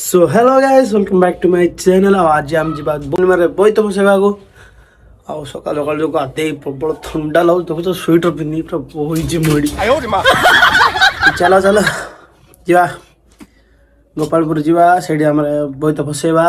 So hello guys welcome back to my channel. आज आम जी बोल मारे बोई तो बसेगा आउ सकाल सकाल जो गाधे प्रबल थंडा लगुच देखो तो स्वेटर पिंधि पूरा बोई मुड़ी चलो चलो जा गोपालपुर जीवा से बोई तो बसेवा।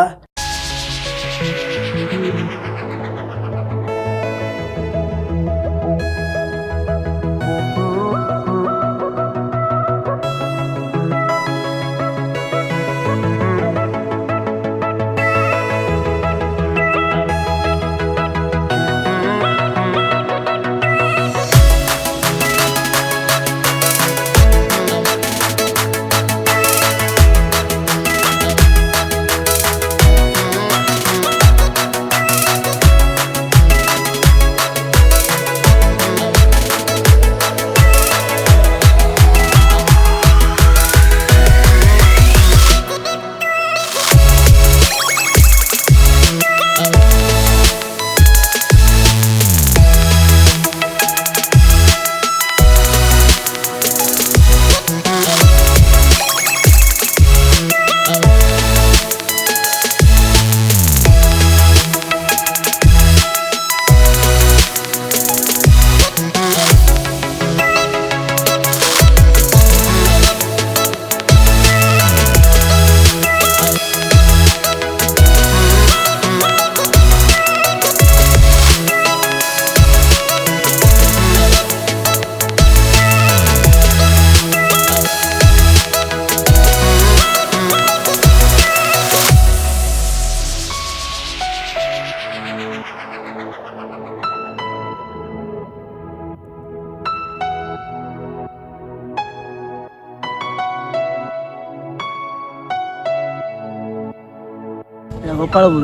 गोपालपुर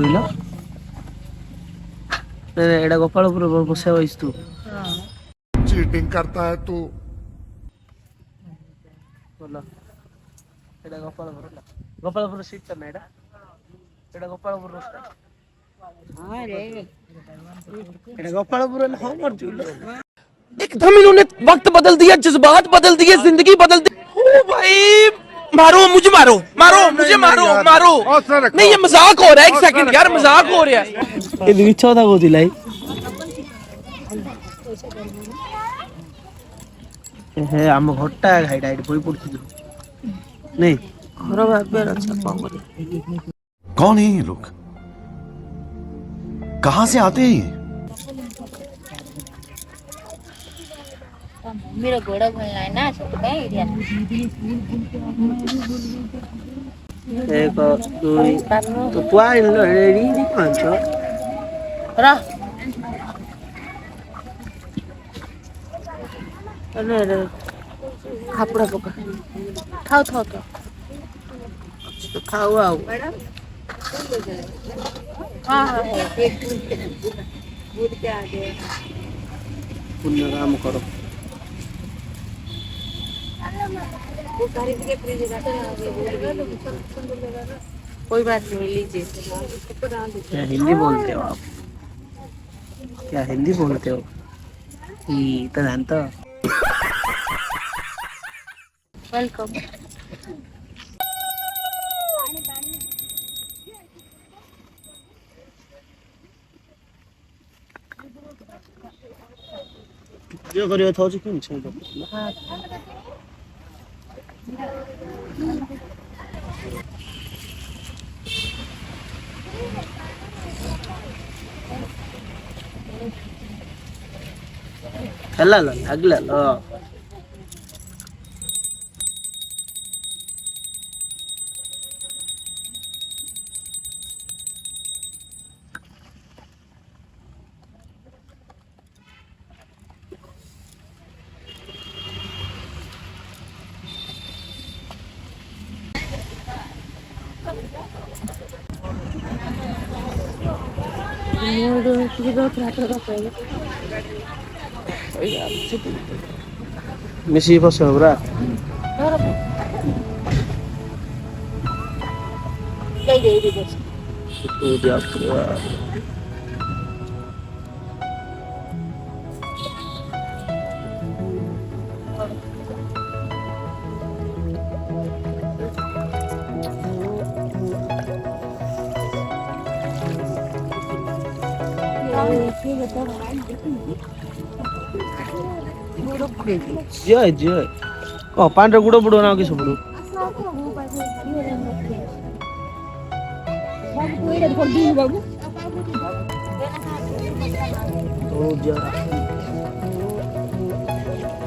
एटा गोपालपुर बसे वैस तू चीटिंग करता है तू। बोलो एटा गोपालपुर सीट करना एटा गोपालपुर हां रे एटा गोपालपुर हो मर जुल एकदम इन्होंने वक्त बदल दिया, जज्बात बदल दिए, जिंदगी बदल दी। ओ भाई मारो मुझे, मारो मारो मुझे, मारो मारो। नहीं ये मजाक हो रहा है, एक सेकंड यार मजाक हो रहा है। ये मिछ था को दिलाई हे हम घोटा घाइडा आइड कोई पड़ती नहीं घर भाबे अच्छा कौन है ये लोग, कहां से आते हैं ये? मेरा घोड़ा बोलना है ना एरिया एक दुई तो पुआ इन लो रेडी दी पांच रा अरे खापड़ा पका खाओ खाओ तो खाओ आओ हाँ हाँ दूध के आगे पुण्य काम करो। कोई बात नहीं लीजिए। क्या हिंदी बोलते हो आप, क्या हिंदी बोलते हो तो जानते हो। वेलकम। जो करियो था क्यों नहीं चाहिए चला लो अगला लो Misi pas berapa? Itu dia जय जय पांढरा गुड बुडो ना किस बुडो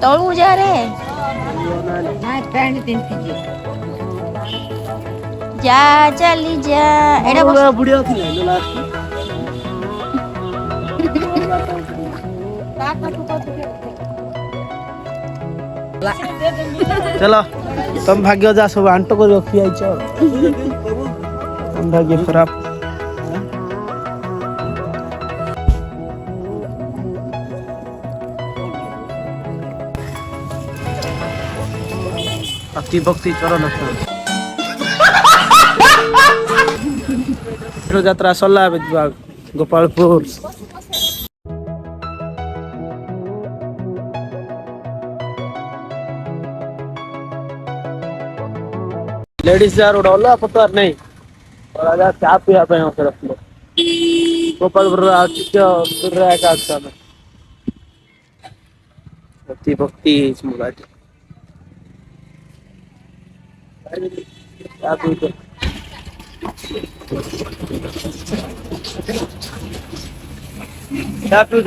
तळू जा रे जा चली जा एडा बुढ़ा बुढ़िया थी लो लास्ट चलो तुम भाग्य जा सब आंटो को रखी आई छ तुम भाग्य खराब भक्ति भक्ति चरण यात्रा सल्ला गोपालपुर लेडीज यार उड़ा पता नहीं क्या पिया पे गोपालपुर भक्ति भक्ति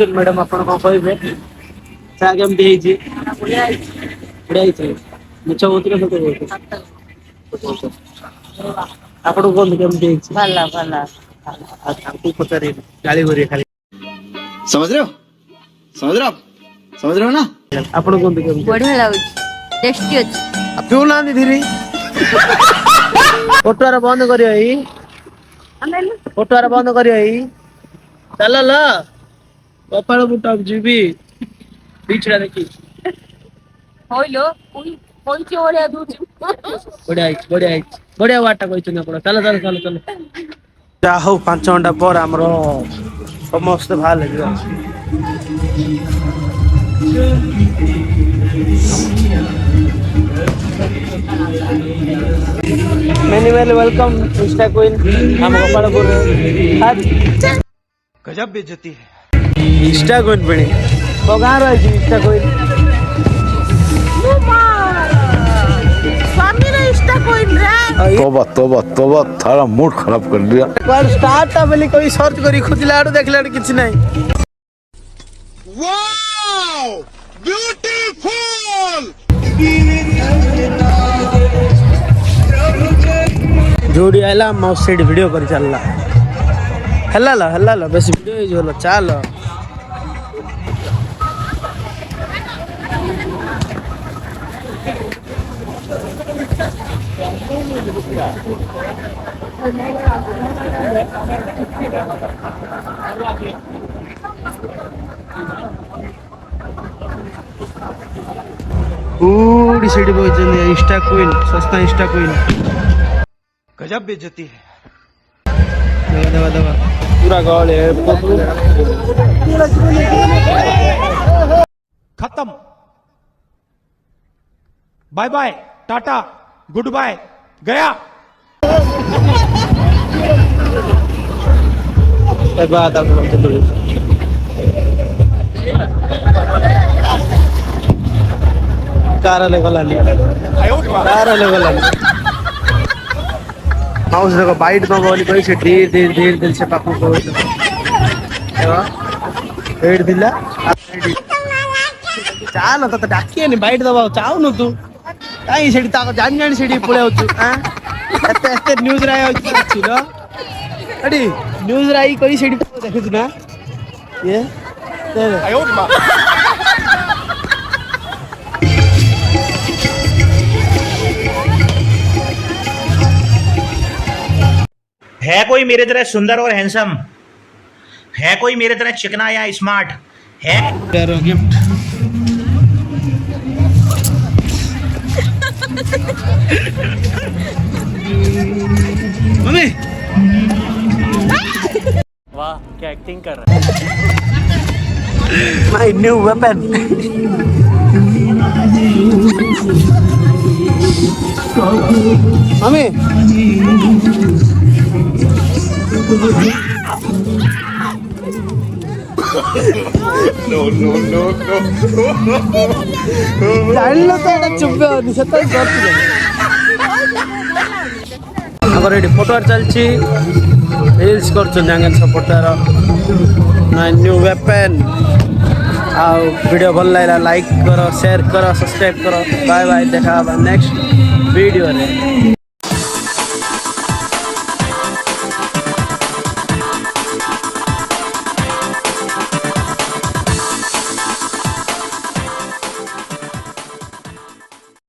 मैडम आप कहे चा केमती मिछ बहुत ଆପଣ କୁହନ୍ତୁ କେମିତି ହେଇଛି ଭଲ ଭଲ ତାଙ୍କୁ ପଚାରି ଗାଳି କରିବେ ଖାଲି समझ रहे हो समझ रहे हो ना ଆପଣ କୁହନ୍ତୁ କେମିତି ବଢିଆ ଲାଗୁଛି ଟେଷ୍ଟି ଅଛି ପିଉନାହାନ୍ତି ଧୀରେ ପଟୁଆର ବନ୍ଦ କରିବ ଏଇ ପଟୁଆର ବନ୍ଦ କରିବ ଏଇ ଚାଲ ଲ କପାଳ ବୁଟ ଯିବି ବିଚରା ଦେଖି ହଇଲୋ ପଇଁଚି ବଢିଆ ଦଉଛୁ ବଢିଆ ହେଇଛି ବଢିଆ ୱାର୍ଡଟା କହିଛନ୍ତି ଆପଣ ଚାଲ ଯାହା ହଉ 5 ଘଣ୍ଟା ପରେ ଆମର ସମସ୍ତେ ବାହାରିଲେ ଯିବା many well welcome Insta queen हम गोपालपुर गजब बेइज्जती है इंस्टा क्वीन बने बगान रही इंस्टा क्वीन स्वामी रे इंस्टा क्वीन रे तोबा तोबा तोबा थारा मूड खराब कर दिया पर स्टार्ट बोली कोई सर्च करी खोजला आडू देखला किछ नहीं वाओ ब्यूटीफुल जोड़ी आइला माउस सेट वीडियो कर चलला हल्ला बस वीडियो ही जोलो चल पूरी सीढ़ी बोई इंस्टा क्वीन सस्ता इंस्टा क्वीन गजब बेइज्जती है दवा पूरा गॉल है खत्म बाय बाय टाटा गुड बाय गया बात कारले गलानी माउस देखो बाइट में बोली कोई से धीरे से पाकू को हेड दिला चाल त डाकिए नि बाइट दबा चाउ न तू काई सेडी ताको जान सेडी पळे आउछु हां एते न्यूज राय आउछु लो अडी न्यूज राय कोई सेडी देखछु ना ये आयो मां है कोई मेरे तरह सुंदर और हैंडसम है कोई मेरे तरह चिकना या स्मार्ट है गिफ्ट मम्मी वाह क्या एक्टिंग कर रहा है माय न्यू वेपन मम्मी ଜାଣିଲ ତ ଏଇଟା ଚୁପେ ହଉନି ସେତେବେଳେ କରୁଥିଲେ ଆମର ଏଠି ଫଟୋ ଚାଲିଛି ରିଲ୍ସ କରୁଛନ୍ତି ଆଙ୍ଗେ ସପୋର୍ଟର ନ୍ୟୁ ୱେପନ୍ ଆଉ ଭିଡ଼ିଓ ଭଲ ଲାଗିଲା ଲାଇକ୍ କର ସେୟାର କର ସବସ୍କ୍ରାଇବ୍ କର ବାଏ ବାଏ ଦେଖା ହେବା ନେକ୍ସଟ ଭିଡ଼ିଓରେ।